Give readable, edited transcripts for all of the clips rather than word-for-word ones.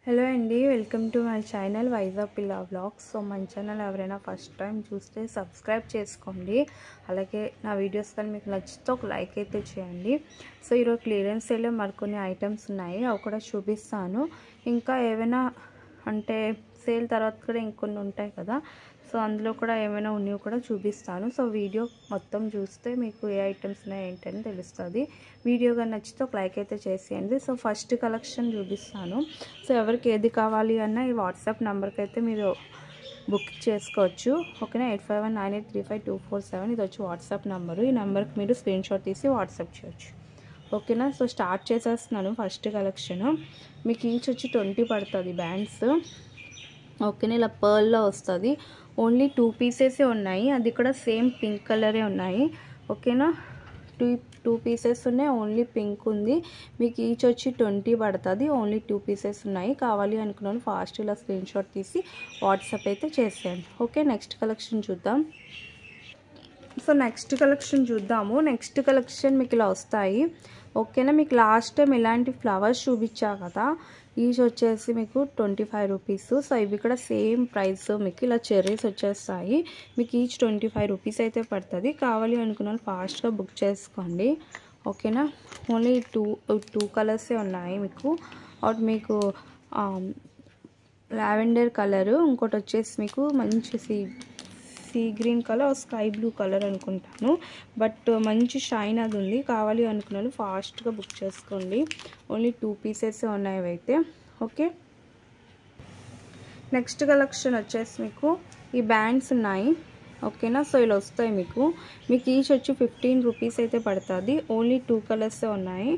Hello అండి, welcome to my channel Vizag పిల్ల vlogs. So మన ఛానల్ ఎవరైనా ఫస్ట్ టైం చూస్తే సబ్స్క్రైబ్ చేసుకోండి. అలాగే నా వీడియోస్ కానీ మీకు నచ్చితే ఒక లైక్ అయితే చేయండి. సో ఈరోజు క్లియరెన్స్ సేల్లో మరికొన్ని ఐటమ్స్ ఉన్నాయి, అవి కూడా చూపిస్తాను. ఇంకా ఏమైనా అంటే సేల్ తర్వాత కూడా ఇంకొన్ని ఉంటాయి కదా, సో అందులో కూడా ఏమైనా ఉన్నవి కూడా చూపిస్తాను. సో వీడియో మొత్తం చూస్తే మీకు ఏ ఐటమ్స్ ఉన్నాయి ఏంటని తెలుస్తుంది. వీడియో కానీ నచ్చితే ఒక లైక్ అయితే చేసేయండి. సో ఫస్ట్ కలెక్షన్ చూపిస్తాను. సో ఎవరికి ఏది కావాలి అన్న ఈ వాట్సాప్ నెంబర్కి అయితే మీరు బుక్ చేసుకోవచ్చు. ఓకేనా, 8519835247 ఇది వచ్చి వాట్సాప్ నెంబరు. ఈ నెంబర్కి మీరు స్క్రీన్ షాట్ తీసి వాట్సాప్ చేయొచ్చు. ఓకేనా, సో స్టార్ట్ చేసేస్తున్నాను. ఫస్ట్ కలెక్షన్ మీకు ఈచ్ వచ్చి 20 పడుతుంది బ్యాండ్స్. ఓకేనా, ఇలా పర్ల్లో వస్తుంది. ఓన్లీ 2 పీసెసే ఉన్నాయి, అది కూడా సేమ్ పింక్ కలరే ఉన్నాయి. ఓకేనా, టూ పీసెస్ ఉన్నాయి, ఓన్లీ పింక్ ఉంది. మీకు ఈచ్ వచ్చి 20 పడుతుంది. ఓన్లీ 2 పీసెస్ ఉన్నాయి. కావాలి అనుకున్నాను ఫాస్ట్ ఇలా స్క్రీన్ షాట్ తీసి వాట్సాప్ అయితే చేసేయండి. ఓకే, నెక్స్ట్ కలెక్షన్ చూద్దాం. సో నెక్స్ట్ కలెక్షన్ చూద్దాము. నెక్స్ట్ కలెక్షన్ మీకు ఇలా వస్తాయి. ఓకేనా, మీకు లాస్ట్ టైం ఇలాంటి ఫ్లవర్స్ చూపించా కదా, ఈచ్ వచ్చేసి మీకు 25 రూపీస్. సో ఇవి కూడా సేమ్ ప్రైస్. మీకు ఇలా చెర్రీస్ వచ్చేస్తాయి. మీకు ఈచ్ 25 రూపీస్ అయితే పడుతుంది. కావాలి అనుకున్నాను ఫాస్ట్గా బుక్ చేసుకోండి. ఓకేనా, ఓన్లీ టూ కలర్సే ఉన్నాయి మీకు. ఒకటి మీకు లావెండర్ కలరు, ఇంకోటి వచ్చేసి మీకు మంచి sea green colour, sky blue colour అనుకుంటాను, బట్ మంచి షైన్ అది ఉంది. కావాలి అనుకున్నాను ఫాస్ట్గా బుక్ చేసుకోండి. ఓన్లీ 2 పీసెస్ ఉన్నాయి అయితే. ఓకే, నెక్స్ట్ కలెక్షన్ వచ్చేసి మీకు ఈ బ్యాండ్స్ ఉన్నాయి. ఓకేనా, సో ఇలా వస్తాయి మీకు ఈచ్ వచ్చి 15 రూపీస్ అయితే పడుతుంది. ఓన్లీ 2 కలర్సే ఉన్నాయి.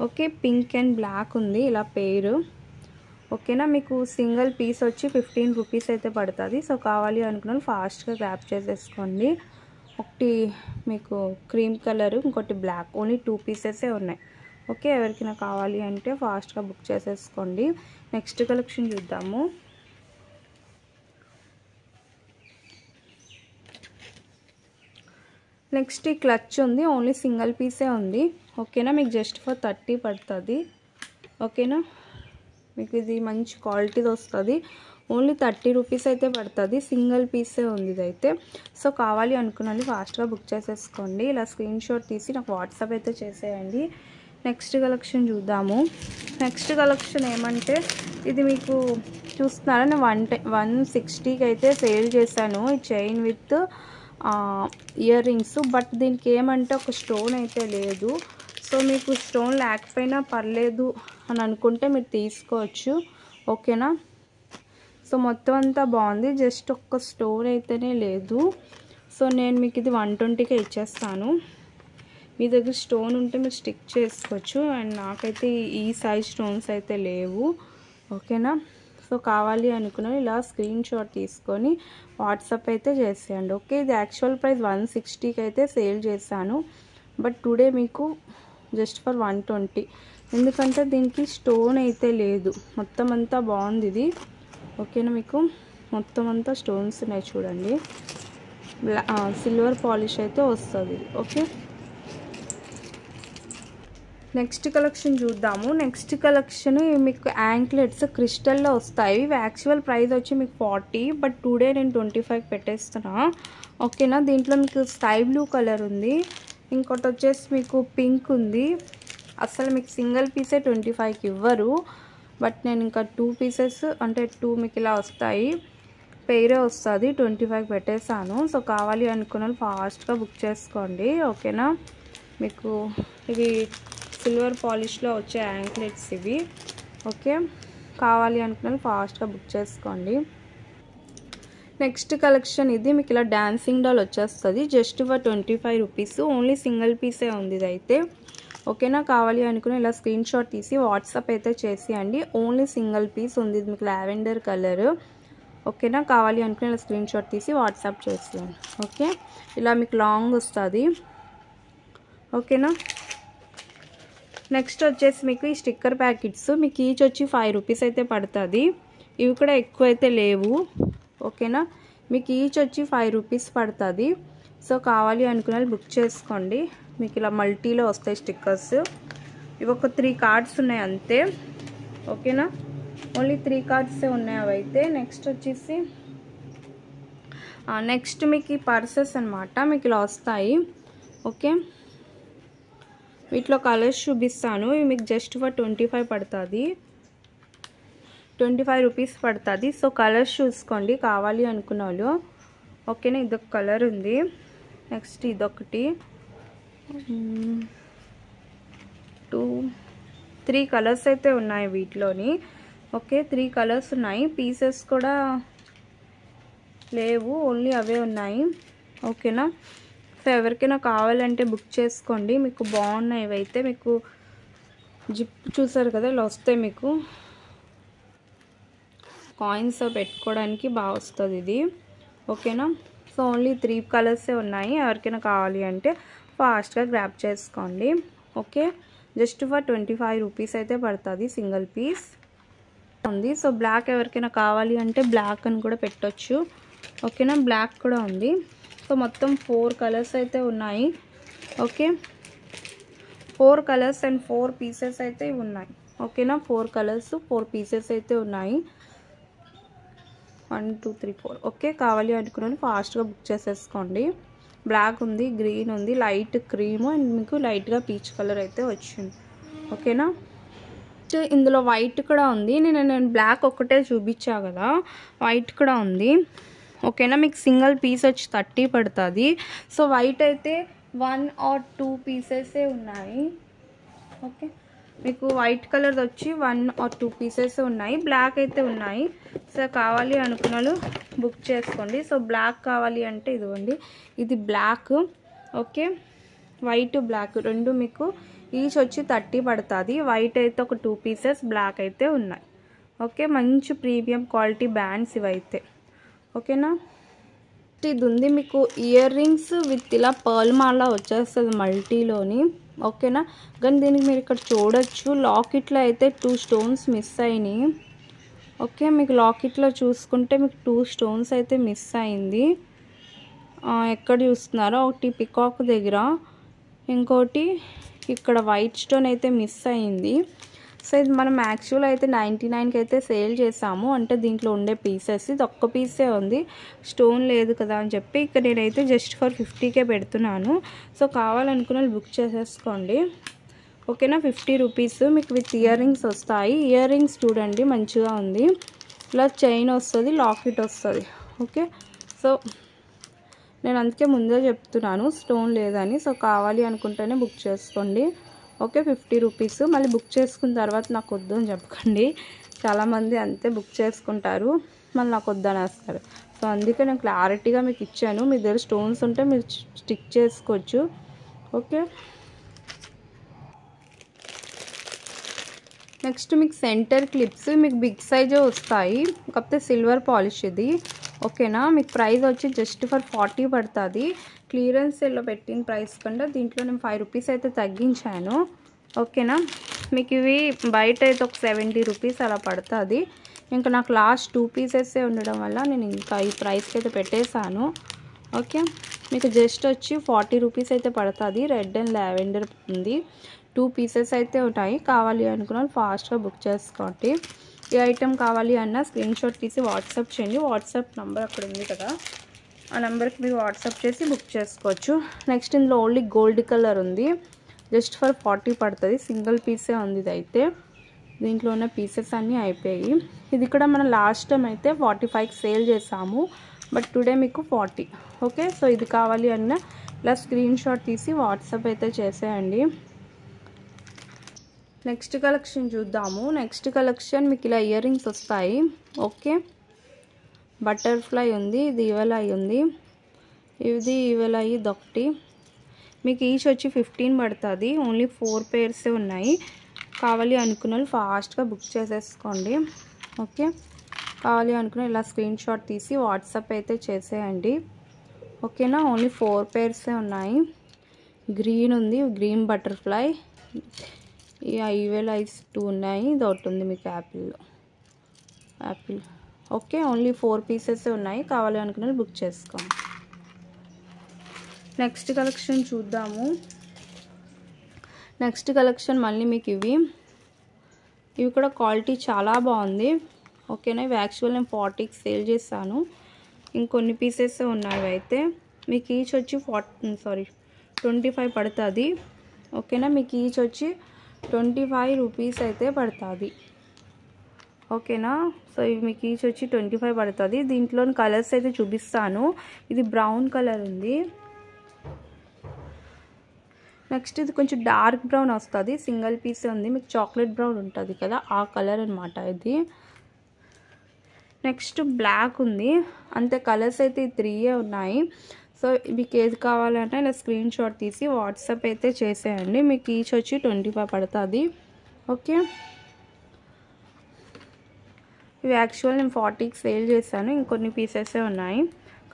ఓకే, పింక్ అండ్ బ్లాక్ ఉంది ఇలా పేరు. ఓకేనా, మీకు సింగిల్ పీస్ వచ్చి 15 రూపీస్ అయితే పడుతుంది. సో కావాలి అనుకున్నాను ఫాస్ట్గా గ్రాప్ చేసేసుకోండి. ఒకటి మీకు క్రీమ్ కలర్, ఇంకోటి బ్లాక్, ఓన్లీ 2 పీసెసే ఉన్నాయి. ఓకే, ఎవరికైనా కావాలి అంటే ఫాస్ట్గా బుక్ చేసేసుకోండి. నెక్స్ట్ కలెక్షన్ చూద్దాము. నెక్స్ట్ ఈ క్లచ్ ఉంది, ఓన్లీ సింగిల్ పీసే ఉంది. ఓకేనా, మీకు జస్ట్ ఫర్ 30 పడుతుంది. ఓకేనా, మీకు ఇది మంచి క్వాలిటీది వస్తుంది. ఓన్లీ 30 రూపీస్ అయితే పడుతుంది. సింగిల్ పీసే ఉంది ఇదైతే. సో కావాలి అనుకున్నాను ఫాస్ట్గా బుక్ చేసేసుకోండి. ఇలా స్క్రీన్ షాట్ తీసి నాకు వాట్సాప్ అయితే చేసేయండి. నెక్స్ట్ కలెక్షన్ చూద్దాము. నెక్స్ట్ కలెక్షన్ ఏమంటే ఇది మీకు చూస్తున్నారా, నేను 160కి అయితే సేల్ చేశాను ఈ chain with ear rings. But దీనికి ఏమంటే ఒక స్టోన్ అయితే లేదు. సో మీకు స్టోన్ లేకపోయినా పర్లేదు అని అనుకుంటే మీరు తీసుకోవచ్చు. ఓకేనా, సో మొత్తం అంతా బాగుంది, జస్ట్ ఒక్క స్టోన్ అయితేనే లేదు. సో నేను మీకు ఇది 120కే ఇచ్చేస్తాను. మీ దగ్గర స్టోన్ ఉంటే మీరు స్టిక్ చేసుకోవచ్చు. అండ్ నాకైతే ఈ సైజ్ స్టోన్స్ అయితే లేవు. ఓకేనా, సో కావాలి అనుకున్నాను ఇలా స్క్రీన్ షాట్ తీసుకొని వాట్సాప్ అయితే చేసేయండి. ఓకే, ఇది యాక్చువల్ ప్రైస్ 160కి అయితే సేల్ చేశాను, బట్ టుడే మీకు జస్ట్ ఫర్ 120. ఎందుకంటే దీనికి స్టోన్ అయితే లేదు, మొత్తం అంతా బాగుంది ఇది. ఓకేనా, మీకు మొత్తం అంతా స్టోన్స్ ఉన్నాయి చూడండి, సిల్వర్ పాలిష్ అయితే వస్తుంది. ఓకే, నెక్స్ట్ కలెక్షన్ చూద్దాము. నెక్స్ట్ కలెక్షన్ మీకు యాంక్లెట్స్ క్రిస్టల్లో వస్తాయి. ఇవి యాక్చువల్ ప్రైస్ వచ్చి మీకు 40, బట్ టుడే నేను 25 పెట్టేస్తున్నా. ఓకేనా, దీంట్లో మీకు స్కై బ్లూ కలర్ ఉంది, ఇంకోటి వచ్చేసి మీకు పింక్ ఉంది. అసలు మీకు సింగిల్ పీసే 25కి ఇవ్వరు, బట్ నేను ఇంకా 2 పీసెస్ అంటే 2 మీకు ఇలా వస్తాయి, పేరే వస్తుంది, 25 పెట్టేశాను. సో కావాలి అనుకున్నాను ఫాస్ట్గా బుక్ చేసుకోండి. ఓకేనా, మీకు ఇవి సిల్వర్ పాలిష్లో వచ్చే యాంక్లెట్స్ ఇవి. ఓకే, కావాలి అనుకున్నాను ఫాస్ట్గా బుక్ చేసుకోండి. నెక్స్ట్ కలెక్షన్ ఇది మీకు ఇలా డాన్సింగ్ డాల్ వచ్చేస్తుంది, just for 25 rupees. Only single పీసే ఉంది ఇదైతే. ఓకేనా, కావాలి అనుకుని ఇలా స్క్రీన్ షాట్ తీసి వాట్సాప్ అయితే చేసేయండి. ఓన్లీ సింగిల్ పీస్ ఉంది, ఇది మీకు లావెండర్ కలర్. ఓకేనా, కావాలి అనుకుని ఇలా స్క్రీన్ షాట్ తీసి వాట్సాప్ చేసేయండి. ఓకే, ఇలా మీకు లాంగ్ వస్తుంది. ఓకేనా, నెక్స్ట్ వచ్చేసి మీకు ఈ స్టిక్కర్ ప్యాకెట్స్ మీకు ఈచ్ వచ్చి 5 రూపీస్ అయితే పడుతుంది. ఇవి కూడా ఎక్కువ అయితే లేవు. ఓకేనా, మీకు ఈచ్ వచ్చి 5 రూపీస్ పడుతుంది. సో కావాలి అనుకున్న బుక్ చేసుకోండి. మీకు ఇలా మల్టీలో వస్తాయి స్టిక్కర్స్. ఇవి ఒక 3 కార్డ్స్ ఉన్నాయి అంతే. ఓకేనా, ఓన్లీ 3 కార్డ్సే ఉన్నాయి అవైతే. నెక్స్ట్ వచ్చేసి నెక్స్ట్ మీకు ఈ పర్సెస్ అనమాట, మీకు ఇలా వస్తాయి. ఓకే, వీటిలో కలర్స్ చూపిస్తాను. ఇవి మీకు జస్ట్ ఫర్ 25 పడుతుంది, 25 రూపీస్ పడుతుంది. సో కలర్స్ చూసుకోండి కావాలి అనుకున్న వాళ్ళు. ఓకేనా, ఇదొక కలర్ ఉంది. నెక్స్ట్ ఇదొకటి, 3 కలర్స్ అయితే ఉన్నాయి వీటిలోని. ఓకే, 3 కలర్స్ ఉన్నాయి. పీసెస్ కూడా లేవు, ఓన్లీ అవే ఉన్నాయి. ఓకేనా, సో ఎవరికైనా కావాలంటే బుక్ చేసుకోండి. మీకు బాగున్నాయి ఇవైతే. మీకు జిప్ చూసారు కదా, ఇలా వస్తాయి. మీకు కాయిన్స్ పెట్టుకోవడానికి బాగా వస్తుంది ఇది. ఓకేనా, సో ఓన్లీ 3 కలర్సే ఉన్నాయి. ఎవరికైనా కావాలి అంటే ఫాస్ట్గా గ్రాప్ చేసుకోండి. ఓకే, జస్ట్ ఫర్ 25 రూపీస్ అయితే పడుతుంది సింగిల్ పీస్ ఉంది. సో బ్లాక్ ఎవరికైనా కావాలి అంటే బ్లాక్ అని కూడా పెట్టొచ్చు. ఓకేనా, బ్లాక్ కూడా ఉంది. సో మొత్తం 4 కలర్స్ అయితే ఉన్నాయి. ఓకే, 4 కలర్స్ అండ్ 4 పీసెస్ అయితే ఉన్నాయి. ఓకేనా, 4 కలర్స్ 4 పీసెస్ అయితే ఉన్నాయి. 1 2 3 4. ఓకే, కావాలి అనుకున్నాను ఫాస్ట్గా బుక్ చేసేసుకోండి. బ్లాక్ ఉంది, గ్రీన్ ఉంది, లైట్ క్రీమ్ అండ్ మీకు లైట్గా పీచ్ కలర్ అయితే వచ్చింది. ఓకేనా, ఇందులో వైట్ కూడా ఉంది. నేను బ్లాక్ ఒక్కటే చూపించా కదా, వైట్ కూడా ఉంది. ఓకేనా, మీకు సింగిల్ పీస్ వచ్చి 30 పడుతుంది. సో వైట్ అయితే 1 or 2 పీసెసే ఉన్నాయి. ఓకే, మీకు వైట్ కలర్ వచ్చి 1 or 2 పీసెస్ ఉన్నాయి. బ్లాక్ అయితే ఉన్నాయి. సో కావాలి అనుకున్న వాళ్ళు బుక్ చేసుకోండి. సో బ్లాక్ కావాలి అంటే ఇదిగోండి, ఇది బ్లాక్. ఓకే, వైట్ బ్లాక్ రెండు మీకు ఈచ్ వచ్చి 30 పడుతుంది. వైట్ అయితే ఒక 2 పీసెస్, బ్లాక్ అయితే ఉన్నాయి. ఓకే, మంచి ప్రీమియం క్వాలిటీ బ్యాండ్స్ ఇవైతే. ఓకేనా, ఇది ఉంది మీకు ఇయర్ రింగ్స్ విత్ ఇలా పర్ల్ మాల వచ్చేస్తుంది మల్టీలోని. ఓకేనా, కానీ దీనికి మీరు ఇక్కడ చూడొచ్చు లాకెట్లో అయితే 2 స్టోన్స్ మిస్ అయినాయి. ఓకే, మీకు లాకెట్లో చూసుకుంటే మీకు 2 స్టోన్స్ అయితే మిస్ అయింది. ఎక్కడ చూస్తున్నారో, ఒకటి పికాక్ దగ్గర, ఇంకోటి ఇక్కడ వైట్ స్టోన్ అయితే మిస్ అయింది. సో ఇది మనం యాక్చువల్ అయితే 99కి అయితే సేల్ చేసాము. అంటే దీంట్లో ఉండే పీసెస్ ఇది ఒక్క పీసే ఉంది, స్టోన్ లేదు కదా అని చెప్పి ఇక్కడ నేనైతే జస్ట్ ఫర్ 50కే పెడుతున్నాను. సో కావాలనుకున్న బుక్ చేసేసుకోండి. ఓకేనా, 50 రూపీస్ మీకు విత్ ఇయర్ రింగ్స్ వస్తాయి. ఇయర్ రింగ్స్ చూడండి మంచిగా ఉంది, ప్లస్ చైన్ వస్తుంది, లాకెట్ వస్తుంది. ఓకే, సో నేను అందుకే ముందే చెప్తున్నాను స్టోన్ లేదని. సో కావాలి అనుకుంటేనే బుక్ చేసుకోండి. Okay, 50 rupees. మళ్ళీ బుక్ చేసుకున్న తర్వాత నాకు వద్దు అని చెప్పకండి. చాలామంది అంతే బుక్ చేసుకుంటారు, మళ్ళీ నాకు వద్దనేస్తారు. సో అందుకే నేను క్లారిటీగా మీకు ఇచ్చాను. మీ దగ్గర స్టోన్స్ ఉంటే మీరు స్టిక్ చేసుకోవచ్చు. ఓకే, నెక్స్ట్ మీకు సెంటర్ క్లిప్స్ మీకు బిగ్ సైజే వస్తాయి, కాకపోతే సిల్వర్ పాలిష్ ఇది. ఓకేనా, మీకు ప్రైస్ వచ్చి జస్ట్ ఫర్ 40 పడుతుంది. క్లియరెన్స్ సేల్లో పెట్టిన ప్రైస్ కంటే దీంట్లో నేను 5 రూపీస్ అయితే తగ్గించాను. ఓకేనా, మీకు ఇవి బయట అయితే ఒక 70 రూపీస్ అలా పడుతుంది. ఇంకా నాకు లాస్ట్ 2 పీసెసే ఉండడం వల్ల నేను ఇంకా ఈ ప్రైస్కి అయితే పెట్టేశాను. ఓకే, మీకు జస్ట్ వచ్చి 40 రూపీస్ అయితే పడుతుంది. రెడ్ అండ్ లావెండర్ ఉంది, 2 పీసెస్ అయితే ఉంటాయి. కావాలి అనుకున్నాను ఫాస్ట్గా బుక్ చేసుకోండి. ఈ ఐటెం కావాలి అన్న స్క్రీన్ షాట్ తీసి వాట్సాప్ చేయండి. వాట్సాప్ నెంబర్ అక్కడ ఉంది కదా, ఆ నెంబర్కి మీరు వాట్సాప్ చేసి బుక్ చేసుకోవచ్చు. నెక్స్ట్ ఇందులో ఓన్లీ గోల్డ్ కలర్ ఉంది, జస్ట్ ఫర్ 40 పడుతుంది. సింగిల్ పీసే ఉంది ఇది అయితే. దీంట్లో ఉన్న పీసెస్ అన్నీ అయిపోయాయి. ఇది కూడా మనం లాస్ట్ టైం అయితే 45కి సేల్ చేసాము, బట్ టుడే మీకు 40. ఓకే, సో ఇది కావాలి అన్న ఇలా స్క్రీన్ షాట్ తీసి వాట్సాప్ అయితే చేసేయండి. నెక్స్ట్ కలెక్షన్ చూద్దాము. నెక్స్ట్ కలెక్షన్ మీకు ఇలా ఇయర్ రింగ్స్ వస్తాయి. ఓకే, బటర్ఫ్లై ఉంది, ఇది ఈవెల్ ఐ ఉంది, ఇది ఈవెల్ ఐ ఇదొకటి. మీకు ఈచ్ వచ్చి 15 పడుతుంది. ఓన్లీ 4 పేర్సే ఉన్నాయి. కావాలి అనుకున్న వాళ్ళు ఫాస్ట్గా బుక్ చేసేసుకోండి. ఓకే, కావాలి అనుకున్న ఇలా స్క్రీన్ షాట్ తీసి వాట్సాప్ అయితే చేసేయండి. ఓకేనా, ఓన్లీ 4 పేర్సే ఉన్నాయి. గ్రీన్ ఉంది, గ్రీన్ బటర్ఫ్లై, ఈ ఈవెల్ ఐస్ 2 ఉన్నాయి, ఇది ఒకటి ఉంది మీకు యాపిల్. ఓకే, ఓన్లీ 4 పీసెస్ ఉన్నాయి. కావాలి అనుకున్న బుక్ చేసుకోండి. నెక్స్ట్ కలెక్షన్ చూద్దాము. నెక్స్ట్ కలెక్షన్ మళ్ళీ మీకు ఇవి ఇవి కూడా క్వాలిటీ చాలా బాగుంది. ఓకేనా, ఇవి యాక్చువల్ నేను 40కి సేల్ చేస్తాను. ఇంకొన్ని పీసెస్ ఉన్నాయి. అయితే మీకు ఈచ్ వచ్చి 25 పడుతుంది. ఓకేనా, మీకు ఈచ్ వచ్చి 25 రూపీస్ అయితే పడుతుంది. ఓకేనా, సో ఇవి మీకు ఈచ్ వచ్చి 25 పడుతుంది. దీంట్లోని కలర్స్ అయితే చూపిస్తాను. ఇది బ్రౌన్ కలర్ ఉంది. నెక్స్ట్ ఇది కొంచెం డార్క్ బ్రౌన్ వస్తుంది. సింగిల్ పీసే ఉంది. మీకు చాక్లెట్ బ్రౌన్ ఉంటుంది కదా, ఆ కలర్ అనమాట ఇది. నెక్స్ట్ బ్లాక్ ఉంది. అంతే, కలర్స్ అయితే 3 ఉన్నాయి. సో మీకు ఏది కావాలంటే ఇలా స్క్రీన్ షాట్ తీసి వాట్సాప్ అయితే చేసేయండి. మీకు ఈచ్ వచ్చి 25 పడుతుంది. ఓకే, ఇవి యాక్చువల్ నేను 40కి సేల్ చేశాను. ఇంకొన్ని పీసెసే ఉన్నాయి.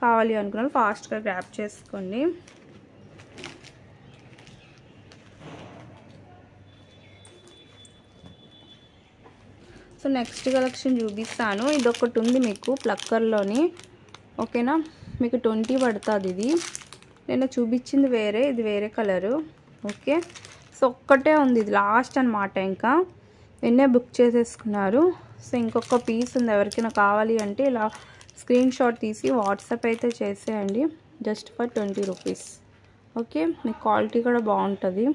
కావాలి అనుకున్నాను ఫాస్ట్గా గ్రాప్ చేసుకోండి. సో నెక్స్ట్ కలెక్షన్ చూపిస్తాను. ఇది ఒకటి ఉంది మీకు ప్లక్కర్లోని. ఓకేనా, మీకు 20 పడుతుంది. ఇది నేను చూపించింది వేరే, ఇది వేరే కలరు. ఓకే, సో ఒక్కటే ఉంది, ఇది లాస్ట్ అనమాట. ఇంకా నిన్నే బుక్ చేసేసుకున్నారు. సో ఇంకొక పీస్ ఉంది. ఎవరికైనా కావాలి అంటే ఇలా స్క్రీన్ షాట్ తీసి వాట్సాప్ అయితే చేసేయండి. Just for 20 rupees. Okay, me quality కూడా బాగుంటుంది.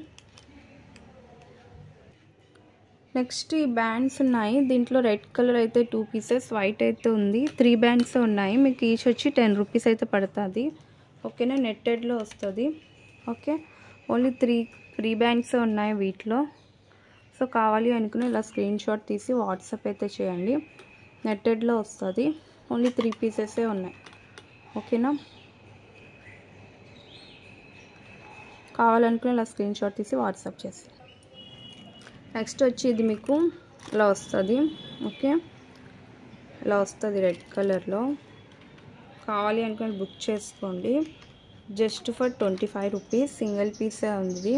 నెక్స్ట్ ఈ బ్యాండ్స్ ఉన్నాయి. దీంట్లో రెడ్ కలర్ అయితే 2 పీసెస్, వైట్ అయితే ఉంది. 3 బ్యాండ్స్ ఉన్నాయి. మీకు ఈచ్ వచ్చి 10 రూపీస్ అయితే పడుతుంది. ఓకేనా, నెట్టెడ్లో వస్తుంది. ఓకే, ఓన్లీ 3 బ్యాండ్స్ ఉన్నాయి వీటిలో. సో కావాలి అనుకుని ఇలా స్క్రీన్ షాట్ తీసి వాట్సాప్ అయితే చేయండి. నెట్టెడ్లో వస్తుంది. ఓన్లీ 3 పీసెసే ఉన్నాయి. ఓకేనా, కావాలనుకుని ఇలా స్క్రీన్ షాట్ తీసి వాట్సాప్ చేసి. నెక్స్ట్ వచ్చి ఇది మీకు ఇలా వస్తుంది. ఓకే, ఇలా వస్తుంది రెడ్ కలర్లో. కావాలి అనుకుని బుక్ చేసుకోండి. Just for 25 rupees. సింగిల్ పీసే ఉంది.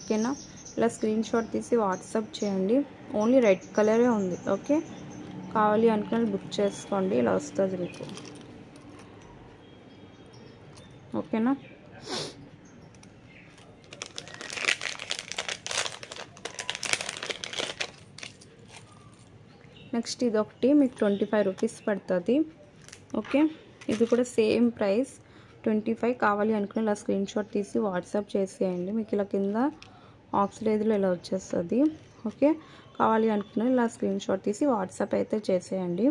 ఓకేనా, ఇలా స్క్రీన్ షాట్ తీసి వాట్సాప్ చేయండి. ఓన్లీ రెడ్ కలరే ఉంది. ఓకే, కావాలి అనుకుని బుక్ చేసుకోండి. ఇలా వస్తుంది మీకు. ఓకేనా, నెక్స్ట్ ఇది ఒకటి మీకు 25 రూపీస్ పడుతుంది. ఓకే, ఇది కూడా సేమ్ ప్రైస్ 25. కావాలి అనుకుని ఇలా స్క్రీన్ షాట్ తీసి వాట్సాప్ చేసేయండి. మీకు ఇలా కింద ఆక్సిడైజ్లో ఇలా వచ్చేస్తుంది. ఓకే, కావాలి అనుకుని ఇలా స్క్రీన్ షాట్ తీసి వాట్సాప్ అయితే చేసేయండి.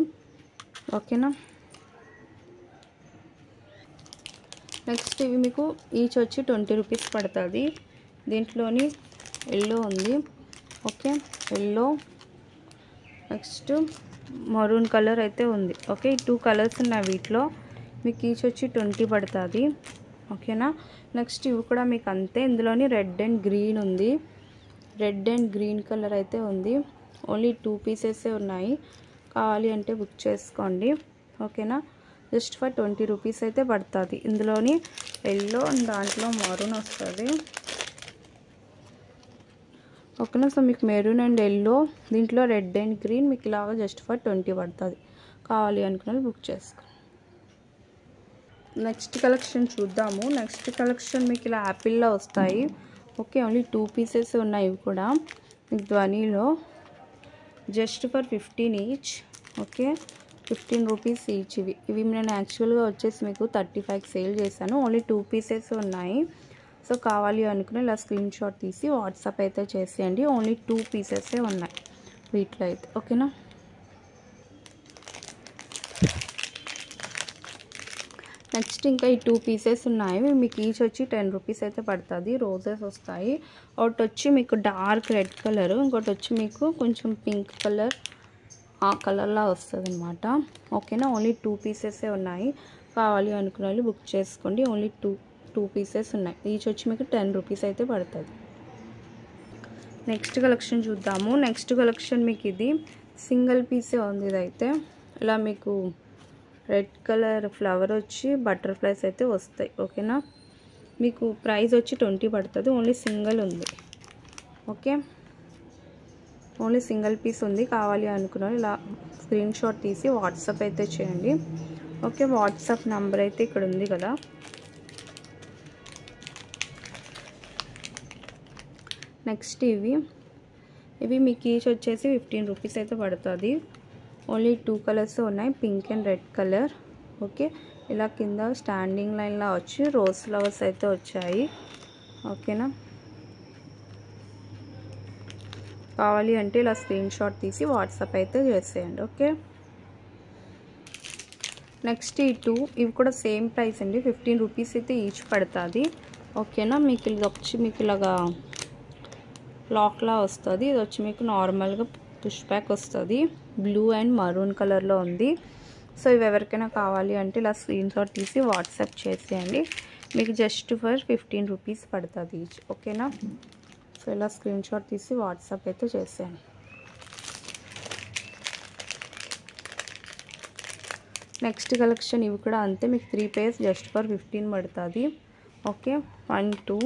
ఓకేనా, నెక్స్ట్ ఇవి మీకు ఈచ్ వచ్చి 20 రూపీస్ పడుతుంది. దీంట్లోని ఎల్లో ఉంది. Okay, yellow, next maroon colour అయితే ఉంది. ఓకే, ఈ 2 కలర్స్ ఉన్నాయి వీటిలో. మీకు ఈచ్ వచ్చి 20 పడుతుంది. ఓకేనా, నెక్స్ట్ ఇవి కూడా మీకు అంతే. ఇందులోని రెడ్ అండ్ గ్రీన్ ఉంది. రెడ్ అండ్ గ్రీన్ కలర్ అయితే ఉంది. ఓన్లీ 2 పీసెసే ఉన్నాయి. కావాలి అంటే బుక్ చేసుకోండి. ఓకేనా, జస్ట్ ఫర్ 20 రూపీస్ అయితే పడుతుంది. ఇందులోని ఎల్లో అండ్ దాంట్లో మరూన్ వస్తుంది. ఓకేనా, సో మీకు మెరూన్ అండ్ ఎల్లో, దీంట్లో రెడ్ అండ్ గ్రీన్ మీకు ఇలాగా జస్ట్ ఫర్ 20 పడుతుంది. కావాలి అనుకున్న బుక్ చేసుకోండి. నెక్స్ట్ కలెక్షన్ చూద్దాము. నెక్స్ట్ కలెక్షన్ మీకు ఇలా యాపిల్లో వస్తాయి. ఓకే, ఓన్లీ 2 పీసెస్ ఉన్నాయి. ఇవి కూడా మీకు ధ్వనిలో just for 15 each. Okay, 15 rupees each. ఇవి నేను యాక్చువల్గా వచ్చేసి మీకు 35కి సేల్ చేశాను. ఓన్లీ 2 పీసెస్ ఉన్నాయి. సో కావాలి అనుకుని ఇలా స్క్రీన్ షాట్ తీసి వాట్సాప్ అయితే చేసేయండి. ఓన్లీ 2 పీసెసే ఉన్నాయి వీటిలో అయితే. ఓకేనా, నెక్స్ట్ ఇంకా ఈ 2 పీసెస్ ఉన్నాయి. మీకు ఈచ్ వచ్చి 10 రూపీస్ అయితే పడుతుంది. రోజెస్ వస్తాయి. ఒకటి వచ్చి మీకు డార్క్ రెడ్ కలర్, ఇంకోటి వచ్చి మీకు కొంచెం పింక్ కలర్, ఆ కలర్లా వస్తుంది అనమాట. ఓకేనా, ఓన్లీ 2 పీసెసే ఉన్నాయి. కావాలి అనుకున్న వాళ్ళు బుక్ చేసుకోండి. ఓన్లీ 2 పీసెస్ ఉన్నాయి. ఈచ్ వచ్చి మీకు 10 రూపీస్ అయితే పడుతుంది. నెక్స్ట్ కలెక్షన్ చూద్దాము. నెక్స్ట్ కలెక్షన్ మీకు ఇది సింగిల్ పీసే ఉంది. ఇదైతే ఇలా మీకు రెడ్ కలర్ ఫ్లవర్ వచ్చి బటర్ఫ్లైస్ అయితే వస్తాయి. ఓకేనా, మీకు ప్రైస్ వచ్చి 20 పడుతుంది. ఓన్లీ సింగిల్ ఉంది. ఓకే, ఓన్లీ సింగిల్ పీస్ ఉంది. కావాలి అనుకున్నారు ఇలా స్క్రీన్ షాట్ తీసి వాట్సాప్ అయితే చేయండి. ఓకే, వాట్సాప్ నెంబర్ అయితే ఇక్కడ ఉంది కదా. నెక్స్ట్ ఇవి ఇవి మీకు ఈచ్ వచ్చేసి 15 రూపీస్ అయితే పడుతుంది. ఓన్లీ 2 కలర్స్ ఉన్నాయి, pink and red colour. Okay, ఇలా కింద స్టాండింగ్ లైన్లా వచ్చి రోజ్ ఫ్లవర్స్ అయితే వచ్చాయి. ఓకేనా, కావాలి అంటే ఇలా స్క్రీన్ షాట్ తీసి వాట్సాప్ అయితే చేసేయండి. ఓకే, నెక్స్ట్ ఈ 2 ఇవి కూడా సేమ్ ప్రైస్ అండి, 15 రూపీస్ అయితే ఈచ్ పడుతుంది. ఓకేనా, మీకు ఇది వచ్చి మీకు ఇలాగా లాక్లా వస్తుంది. ఇది వచ్చి మీకు నార్మల్గా పుష్ బ్యాక్ వస్తుంది, బ్లూ అండ్ మరూన్ కలర్లో ఉంది. సో ఇవి ఎవరికైనా కావాలి అంటే ఇలా స్క్రీన్ షాట్ తీసి వాట్సాప్ చేసేయండి. మీకు జస్ట్ ఫర్ 15 రూపీస్ పడుతుంది ఈచ్. ఓకేనా, సో ఇలా స్క్రీన్ షాట్ తీసి వాట్సాప్ అయితే చేసేయండి. నెక్స్ట్ కలెక్షన్ ఇవి కూడా అంతే, మీకు 3 pairs జస్ట్ ఫర్ 15 పడుతుంది. ఓకే, 1 2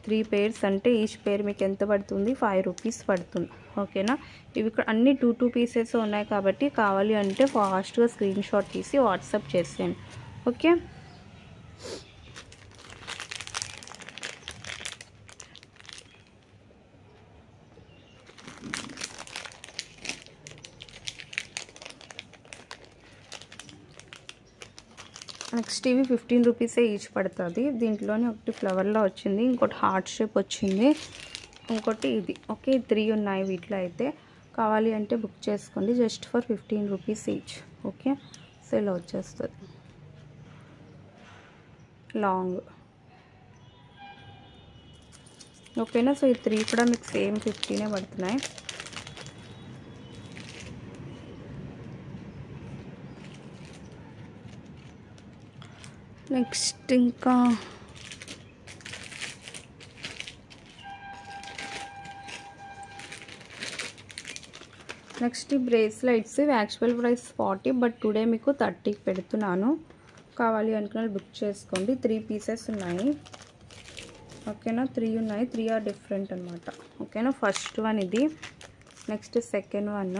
3 pairs అంటే ఈచ్ పేర్ మీకు ఎంత పడుతుంది, 5 రూపీస్ పడుతుంది. ఓకేనా, ఇవి ఇక్కడ అన్ని 2 పీసెస్ ఉన్నాయి కాబట్టి కావాలి అంటే ఫాస్ట్గా స్క్రీన్ షాట్ తీసి వాట్సాప్ చేసేయండి. ఓకే, నెక్స్ట్ ఇవి 15 రూపీసే ఈచ్ పడుతుంది. దీంట్లోనే ఒకటి ఫ్లవర్లో వచ్చింది, ఇంకోటి హార్ట్ షేప్ వచ్చింది, ఇంకోటి ఇది. ఓకే, 3 ఉన్నాయి వీటిలో. అయితే కావాలి అంటే బుక్ చేసుకోండి just for 15 rupees each. Okay, so ఇలా వచ్చేస్తుంది లాంగ్. ఓకేనా, సో ఈ 3 కూడా మీకు సేమ్ 15 పడుతున్నాయి. నెక్స్ట్ ఇంకా నెక్స్ట్ ఈ bracelets actual price 40, but today మీకు 30కి పెడుతున్నాను. కావాలి అనుకున్న బుక్ చేసుకోండి. 3 పీసెస్ ఉన్నాయి. ఓకేనా, 3 ఉన్నాయి, 3 ఆర్ డిఫరెంట్ అనమాట. ఓకేనా, ఫస్ట్ వన్ ఇది, next second one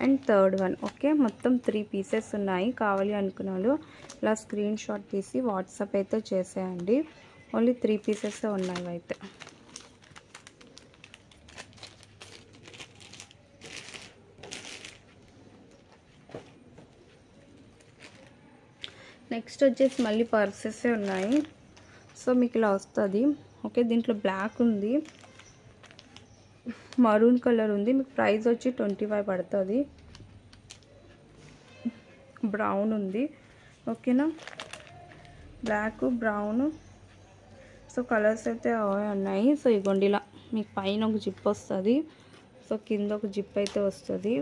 and third one. Okay, మొత్తం 3 పీసెస్ ఉన్నాయి. కావాలి అనుకున్న వాళ్ళు ఇలా స్క్రీన్ షాట్ తీసి వాట్సాప్ అయితే చేసేయండి. ఓన్లీ 3 పీసెస్ ఉన్నాయి అయితే. నెక్స్ట్ వచ్చేసి మళ్ళీ పర్సెస్ ఉన్నాయి. సో మీకు ఇలా వస్తుంది. ఓకే, దీంట్లో బ్లాక్ ఉంది, మరూన్ కలర్ ఉంది, మీకు ప్రైస్ వచ్చి 25 పడుతుంది. బ్రౌన్ ఉంది. ఓకేనా, బ్లాక్ బ్రౌన్, సో కలర్స్ అయితే ఉన్నాయి. సో ఇగోండి ఇలా మీకు పైన ఒక జిప్ వస్తుంది, సో కింద ఒక జిప్ అయితే వస్తుంది,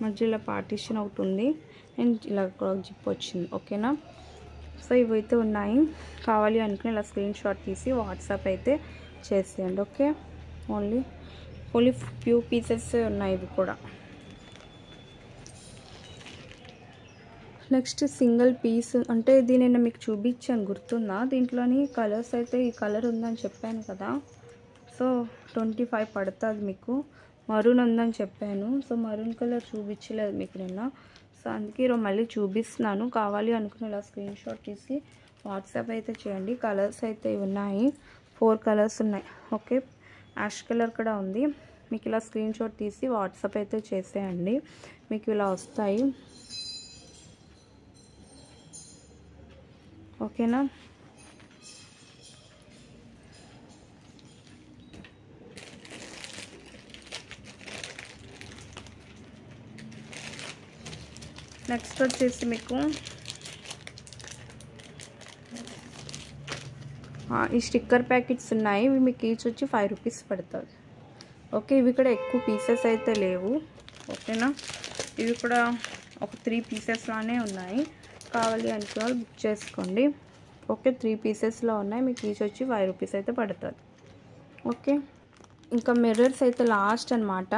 మధ్యలో పార్టీషన్ ఒకటి ఉంది అండ్ ఇలా ఒక జిప్ వచ్చింది. ఓకేనా, సో ఇవైతే ఉన్నాయి. కావాలి అనుకుని ఇలా స్క్రీన్ షాట్ తీసి వాట్సాప్ అయితే చేసేయండి. ఓకే, ఓన్లీ ఫ్యూ పీసెస్ ఉన్నాయి ఇవి కూడా. నెక్స్ట్ సింగిల్ పీస్ అంటే ఇది నేను మీకు చూపించాను గుర్తుందా, దీంట్లోని కలర్స్ అయితే ఈ కలర్ ఉందని చెప్పాను కదా. సో 25 పడుతుంది. మీకు మరూన్ ఉందని చెప్పాను, సో మరూన్ కలర్ చూపించలేదు మీకు నిన్న, సో అందుకే ఈరోజు మళ్ళీ చూపిస్తున్నాను. కావాలి అనుకుని ఇలా స్క్రీన్ షాట్ తీసి వాట్సాప్ అయితే చేయండి. కలర్స్ అయితే ఉన్నాయి, 4 కలర్స్ ఉన్నాయి. ఓకే, యాష్ కలర్ కూడా ఉంది. మీకు ఇలా స్క్రీన్ షాట్ తీసి వాట్సాప్ అయితే చేసేయండి, మీకు ఇలా వస్తాయి. ఓకేనా, నెక్స్ట్ వచ్చేసి మీకు ఈ స్టిక్కర్ ప్యాకెట్స్ ఉన్నాయి. ఇవి మీకు ఈచ్ వచ్చి 5 రూపీస్ పడుతుంది. ఓకే, ఇవి కూడా ఎక్కువ పీసెస్ అయితే లేవు. ఓకేనా, ఇవి కూడా ఒక 3 పీసెస్ లానే ఉన్నాయి. కావాలి అనుకున్న వాళ్ళు బుక్ చేసుకోండి. ఓకే, 3 పీసెస్లో ఉన్నాయి. మీకు ఈచ్ వచ్చి 5 రూపీస్ అయితే పడుతుంది. ఓకే, ఇంకా మిర్రర్స్ అయితే లాస్ట్ అనమాట,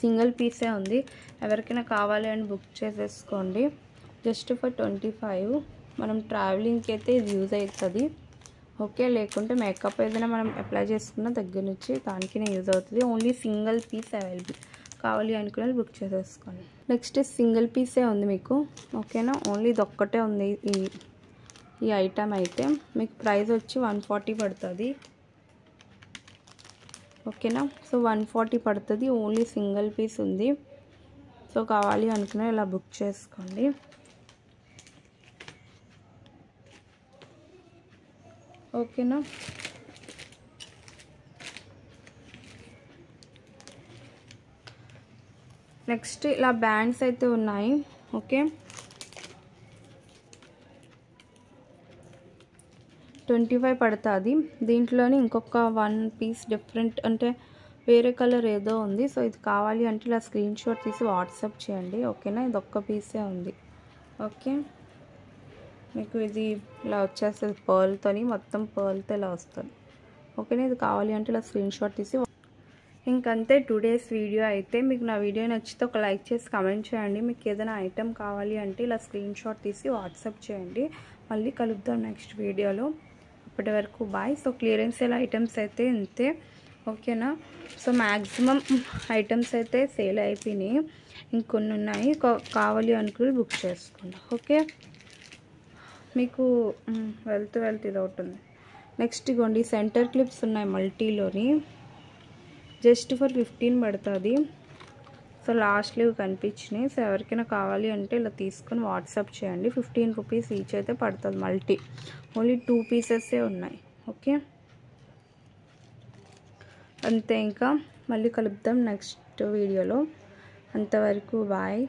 సింగిల్ పీసే ఉంది. ఎవరికైనా కావాలి అని బుక్ చేసేసుకోండి జస్ట్ ఫర్ 25. మనం ట్రావెలింగ్కి అయితే ఇది యూజ్ అవుతుంది. ఓకే, లేకుంటే మేకప్ ఏదైనా మనం అప్లై చేసుకున్న దగ్గర నుంచి దానికి యూజ్ అవుతుంది. Only single piece available. కావాలి అనుకునే బుక్ చేసేసుకోండి. నెక్స్ట్ సింగిల్ పీసే ఉంది మీకు. ఓకేనా, ఓన్లీ ఇది ఒక్కటే ఉంది ఈ ఐటమ్ అయితే. మీకు ప్రైస్ వచ్చి 140 పడుతుంది. ఓకేనా. సో 140 పడుతుంది, ఓన్లీ సింగిల్ పీస్ ఉంది. సో కావాలి అనుకునే ఇలా బుక్ చేసుకోండి. ఓకేనా. నెక్స్ట్ ఇలా బ్యాండ్స్ అయితే ఉన్నాయి. ఓకే, 25 పడుతుంది. దీంట్లోనే ఇంకొక 1 పీస్ డిఫరెంట్ అంటే వేరే కలర్ ఏదో ఉంది. సో ఇది కావాలి అంటే ఇలా స్క్రీన్ షాట్ తీసి వాట్సాప్ చేయండి. ఓకేనా, ఇది ఒక్క పీసే ఉంది. ఓకే, మీకు ఇది ఇలా వచ్చేస్తుంది పర్ల్తోని, మొత్తం పర్ల్తో ఇలా వస్తుంది. ఓకేనా, ఇది కావాలి అంటే ఇలా స్క్రీన్ షాట్ తీసి. ఇంకంతే టుడేస్ వీడియో అయితే. మీకు నా వీడియో నచ్చితే ఒక లైక్ చేసి కమెంట్ చేయండి. మీకు ఏదైనా ఐటెం కావాలి అంటే ఇలా స్క్రీన్ షాట్ తీసి వాట్సాప్ చేయండి. మళ్ళీ కలుద్దాం నెక్స్ట్ వీడియోలో. అప్పటి వరకు bye. So clearance sale items అయితే ఇంతే. ఓకేనా. సో మ్యాక్సిమం ఐటమ్స్ అయితే సేల్ అయిపోయినాయి, ఇంకొన్ని ఉన్నాయి. కావాలి అనుకుని బుక్ చేసుకోండి. ఓకే, మీకు వెళ్తూ ఇది ఒకటి ఉంది. నెక్స్ట్ ఇగోండి సెంటర్ క్లిప్స్ ఉన్నాయి మల్టీలోని, జస్ట్ ఫర్ 15 పడుతుంది. సో లాస్ట్లో ఇవి కనిపించినాయి. సో ఎవరికైనా కావాలి అంటే ఇలా తీసుకొని వాట్సాప్ చేయండి. 15 రూపీస్ ఈచ్ అయితే పడుతుంది మల్టీ. ఓన్లీ 2 పీసెసే ఉన్నాయి. ఓకే, అంతే. ఇంకా మళ్ళీ కలుద్దాం నెక్స్ట్ వీడియోలో. అంతవరకు బాయ్.